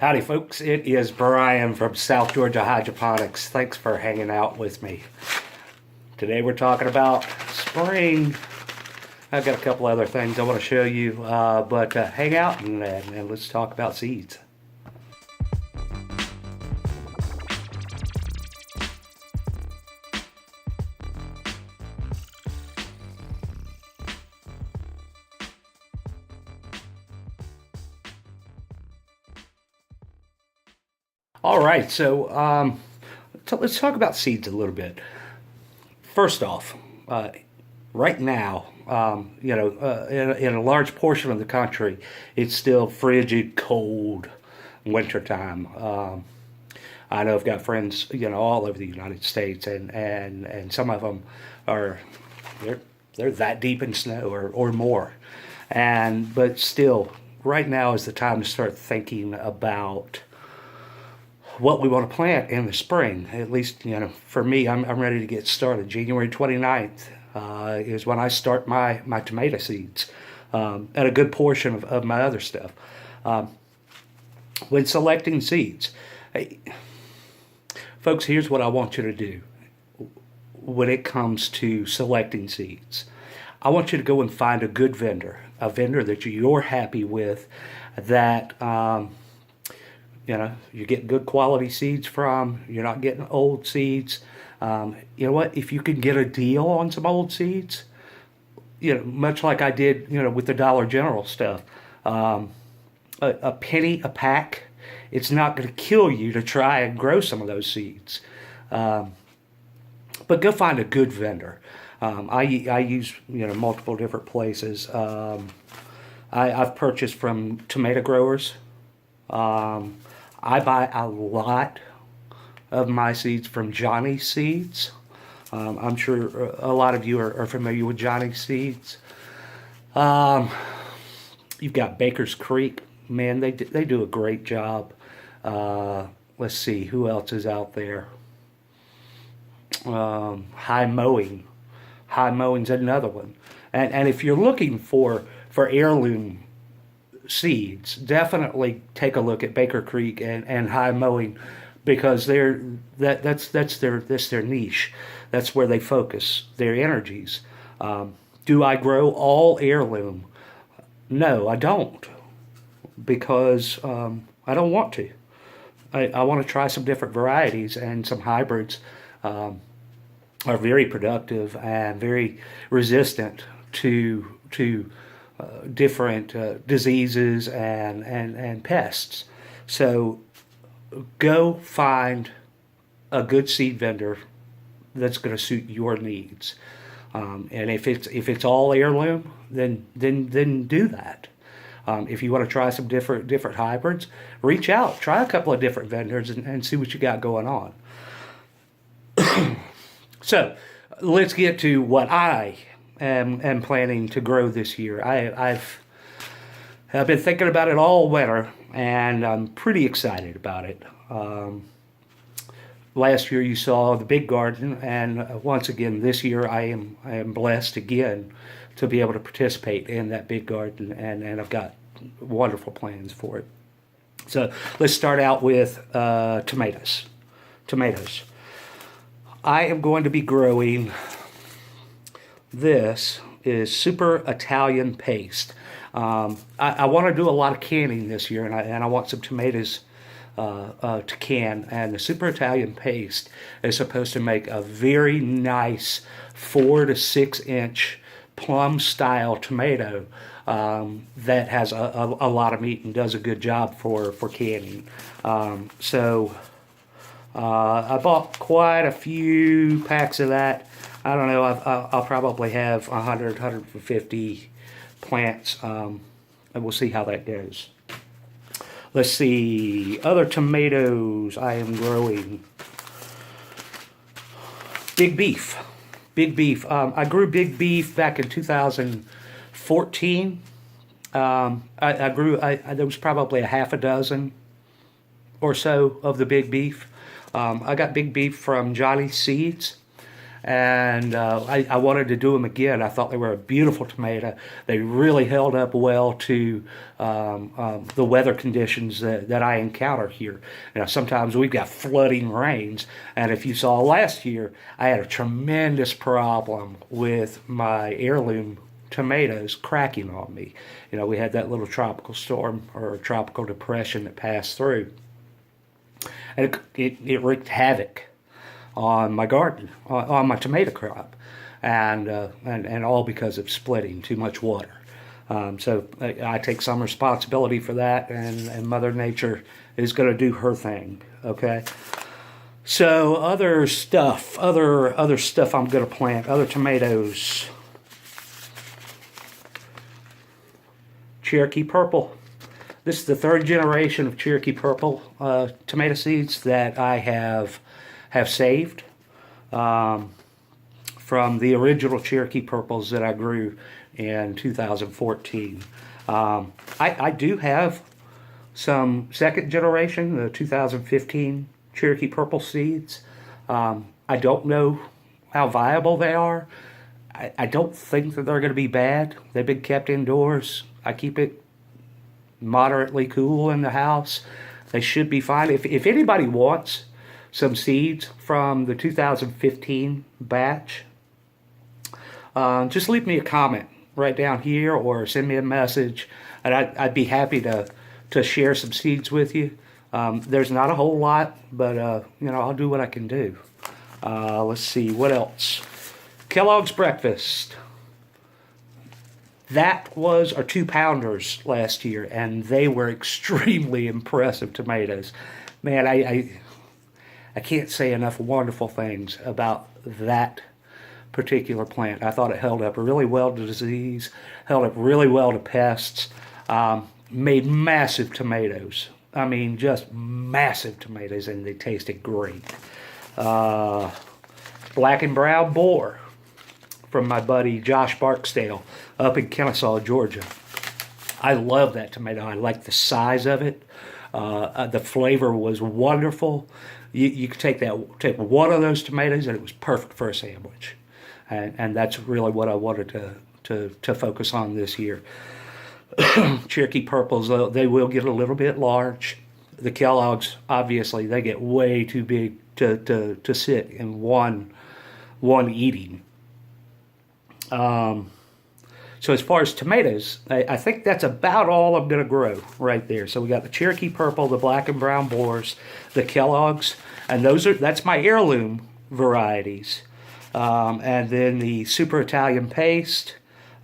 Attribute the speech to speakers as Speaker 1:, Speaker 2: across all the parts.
Speaker 1: Howdy folks, it is Brian from South Georgia Hydroponics. Thanks for hanging out with me. Today we're talking about spring. I've got a couple other things I want to show you, but hang out and let's talk about seeds. All right, so let's talk about seeds a little bit. First off, right now, in a large portion of the country, it's still frigid, cold wintertime. I know I've got friends, all over the United States, and some of them are they're that deep in snow or more, but still, right now is the time to start thinking about what we want to plant in the spring. At least, for me, I'm ready to get started. January 29th is when I start my tomato seeds and a good portion of my other stuff. When selecting seeds, hey, folks, here's what I want you to do when it comes to selecting seeds. I want you to go and find a good vendor, a vendor that you're happy with, that you get good quality seeds from. You're not getting old seeds. You know what? If you can get a deal on some old seeds, much like I did, with the Dollar General stuff, a penny a pack, it's not going to kill you to try and grow some of those seeds. But go find a good vendor. I use multiple different places. I've purchased from tomato growers. I buy a lot of my seeds from Johnny Seeds. I'm sure a lot of you are familiar with Johnny Seeds. You've got Baker's Creek. Man, they do a great job. Let's see, who else is out there? High Mowing. High Mowing's another one. And if you're looking for heirloom seeds, definitely take a look at Baker Creek and High Mowing, because that's their niche. That's where they focus their energies. Do I grow all heirloom? No, I don't, because I don't want to. I want to try some different varieties, and some hybrids are very productive and very resistant to different diseases and pests. So go find a good seed vendor that's going to suit your needs. And if it's all heirloom, then do that. If you want to try some different hybrids, reach out, try a couple of different vendors and see what you got going on. So let's get to what I am planning to grow this year. I've been thinking about it all winter, and I'm pretty excited about it. Last year you saw the big garden, and once again this year I am blessed again to be able to participate in that big garden, and I've got wonderful plans for it. So let's start out with tomatoes. I am going to be growing, this is Super Italian Paste. I want to do a lot of canning this year, and I want some tomatoes to can. And the Super Italian Paste is supposed to make a very nice 4 to 6 inch plum style tomato that has a lot of meat and does a good job for canning. So I bought quite a few packs of that. I don't know, I'll probably have 150 plants, and we'll see how that goes. Let's see, other tomatoes I am growing. Big beef. I grew big beef back in 2014. There was probably a half a dozen or so of the big beef. I got big beef from Johnny Seeds, and I wanted to do them again. I thought they were a beautiful tomato. They really held up well to the weather conditions that I encounter here. You know, sometimes we've got flooding rains, and if you saw last year, I had a tremendous problem with my heirloom tomatoes cracking on me. You know, we had that little tropical storm or tropical depression that passed through, and it wreaked havoc on my garden, on my tomato crop, and all because of splitting too much water. So I take some responsibility for that, and Mother Nature is going to do her thing. Okay. So other stuff I'm going to plant, other tomatoes. Cherokee Purple. This is the third generation of Cherokee Purple tomato seeds that I have saved from the original Cherokee Purples that I grew in 2014. I do have some second generation, the 2015 Cherokee Purple seeds. I don't know how viable they are. I don't think that they're going to be bad. They've been kept indoors. I keep it moderately cool in the house. They should be fine. If anybody wants some seeds from the 2015 batch, just leave me a comment right down here or send me a message, and I'd be happy to share some seeds with you. There's not a whole lot, but you know, I'll do what I can do. Let's see, what else? Kellogg's Breakfast. That was our 2-pounders last year, and they were extremely impressive tomatoes. Man, I can't say enough wonderful things about that particular plant. I thought it held up really well to disease, held up really well to pests, made massive tomatoes. I mean, just massive tomatoes, and they tasted great. Black and Brown Boar from my buddy Josh Barksdale up in Kennesaw, Georgia. I love that tomato. I like the size of it. The flavor was wonderful. You could take one of those tomatoes and it was perfect for a sandwich. And that's really what I wanted to focus on this year. Cherokee Purples, they will get a little bit large. The Kellogg's, obviously, they get way too big to sit in one eating. So as far as tomatoes, I think that's about all I'm going to grow right there. So we got the Cherokee Purple, the Black and Brown Boars, the Kellogg's, and that's my heirloom varieties. And then the Super Italian Paste.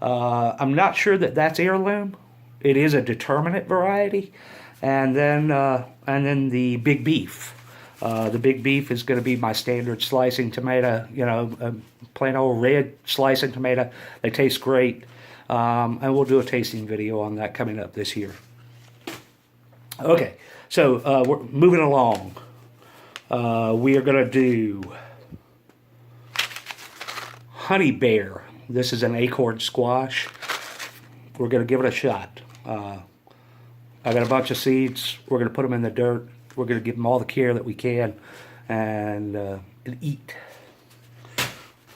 Speaker 1: I'm not sure that that's heirloom. It is a determinate variety. And then the Big Beef. The Big Beef is going to be my standard slicing tomato, you know, plain old red slicing tomato. They taste great. And we'll do a tasting video on that coming up this year. Okay, so we're moving along. We are going to do Honey Bear. This is an acorn squash. We're going to give it a shot. I got a bunch of seeds. We're going to put them in the dirt. We're going to give them all the care that we can and eat.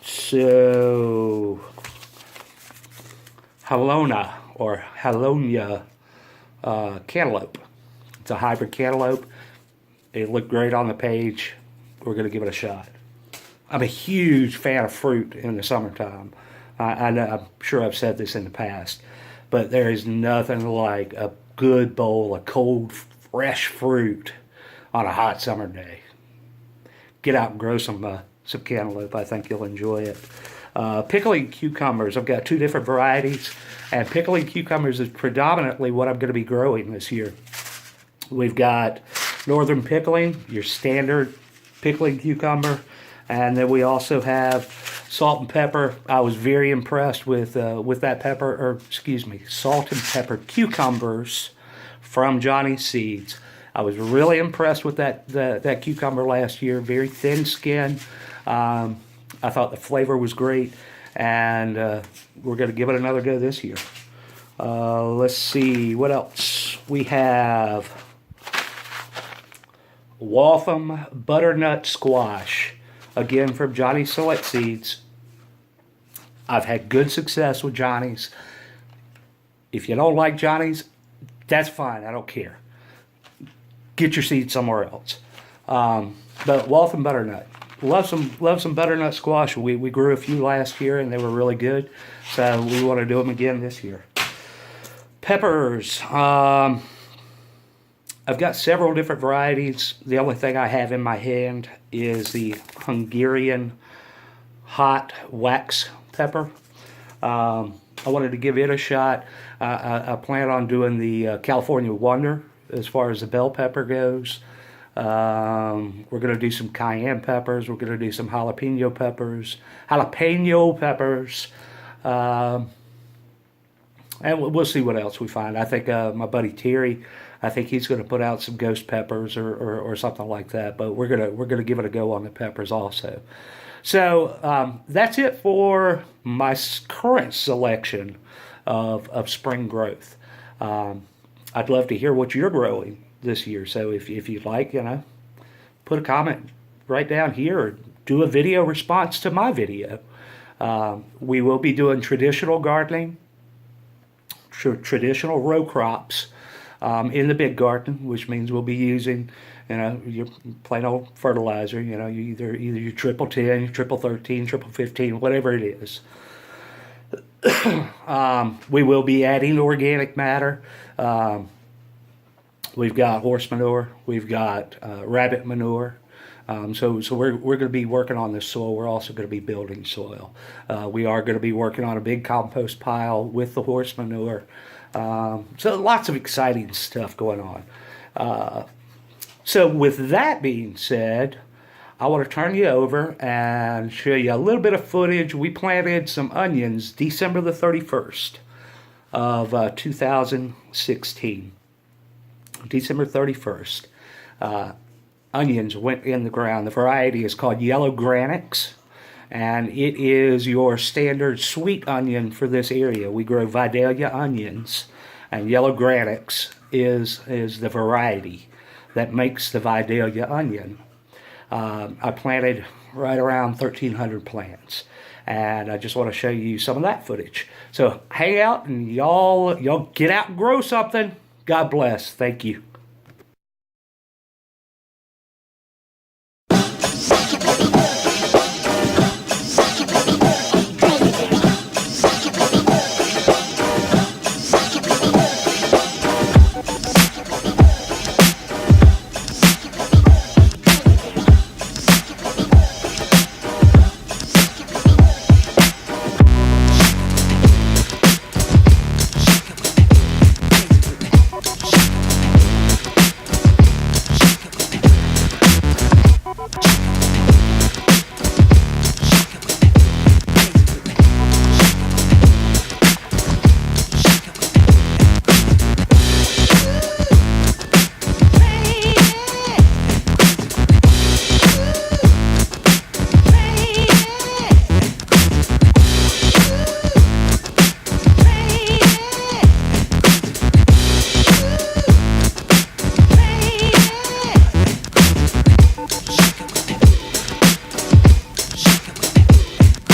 Speaker 1: So, Halona or Halonia cantaloupe. It's a hybrid cantaloupe. It looked great on the page. We're going to give it a shot. I'm a huge fan of fruit in the summertime. I'm sure I've said this in the past, but there is nothing like a good bowl of cold, fresh fruit on a hot summer day. Get out and grow some cantaloupe. I think you'll enjoy it. Pickling cucumbers. I've got 2 different varieties, and pickling cucumbers is predominantly what I'm going to be growing this year. We've got Northern Pickling, your standard pickling cucumber, and then we also have salt and pepper. I was very impressed with that salt and pepper cucumbers from Johnny's Seeds. I was really impressed with that cucumber last year. Very thin skin. I thought the flavor was great, and we're going to give it another go this year. Let's see what else we have. Waltham butternut squash. again from Johnny's Select Seeds. I've had good success with Johnny's. If you don't like Johnny's, that's fine. I don't care. Get your seeds somewhere else. But Waltham butternut. Love some butternut squash. We grew a few last year and they were really good. So we want to do them again this year. Peppers. I've got several different varieties. The only thing I have in my hand is the Hungarian hot wax pepper. I wanted to give it a shot. I plan on doing the California Wonder as far as the bell pepper goes. We're going to do some cayenne peppers. We're going to do some jalapeno peppers. And we'll see what else we find. I think my buddy Terry, I think he's going to put out some ghost peppers or something like that. But we're gonna give it a go on the peppers also. So that's it for my current selection of spring growth. I'd love to hear what you're growing this year. So if you'd like, put a comment right down here or do a video response to my video. We will be doing traditional gardening, traditional row crops in the big garden, which means we'll be using, your plain old fertilizer. Either your triple 10, your triple 13, triple 15, whatever it is. We will be adding organic matter. We've got horse manure. We've got rabbit manure. So we're going to be working on this soil. We're also going to be building soil. We are going to be working on a big compost pile with the horse manure. So lots of exciting stuff going on. So with that being said, I want to turn you over and show you a little bit of footage. We planted some onions December the 31st of 2016. December 31st. Onions went in the ground. The variety is called Yellow Granix, and it is your standard sweet onion for this area. We grow Vidalia Onions, and Yellow Granix is the variety that makes the Vidalia onion. I planted right around 1,300 plants, and I just want to show you some of that footage. So hang out and y'all get out and grow something. God bless. Thank you.